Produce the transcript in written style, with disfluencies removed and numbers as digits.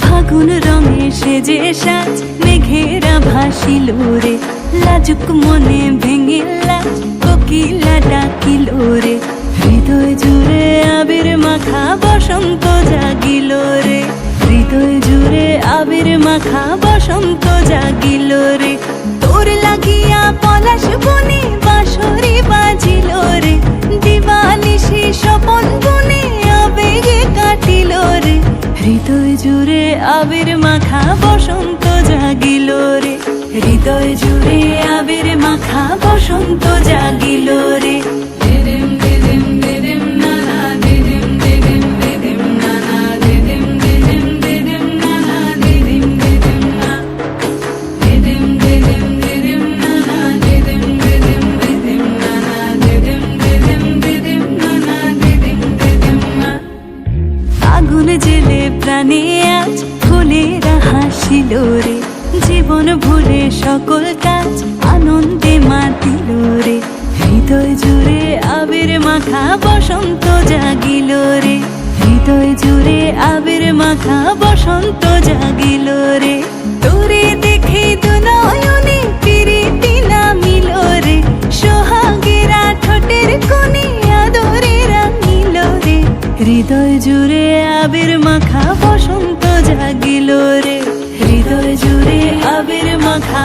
ফাগুন রঙে সেজে সাজ মেঘেরা ভাসিল রে, লাজুক মনে ভেঙে লাজ কোকিলা ডাকিল রে। হৃদয় জুড়ে আবির মাখা বসন্ত জাগিল রে, হৃদয় জুড়ে আবির মাখা বসন্ত জাগিল রে। তোর লাগিয়া পলাশ বনে বাঁশরি বাজিল রে, দিবানিশি স্বপন বনে আবেগে কাটিল রে। হৃদয় জুড়ে আবির মাখা বসন্ত জাগিল রে, হৃদয় জুড়ে আবির মাখা বসন্ত জাগিল রে। আগুন জেলে প্রাণে আজ ফুলেরা হাসিল রে, জীবন ভুলে সকল কাজ আনন্দে মাতিল রে। হৃদয় জুড়ে আবির মাখা বসন্ত জাগিল রে, হৃদয় জুড়ে আবির মাখা বসন্ত জাগিল রে। তোরে দেখে দু নয়নে প্রীতি নামিল রে, সোহাগেরা ঠোঁটের কোণে আদরে রাঙিল রে। হৃদয় জুড়ে আবির মাখা বসন্ত জাগিল রে, হৃদয় জুড়ে আবির মাখা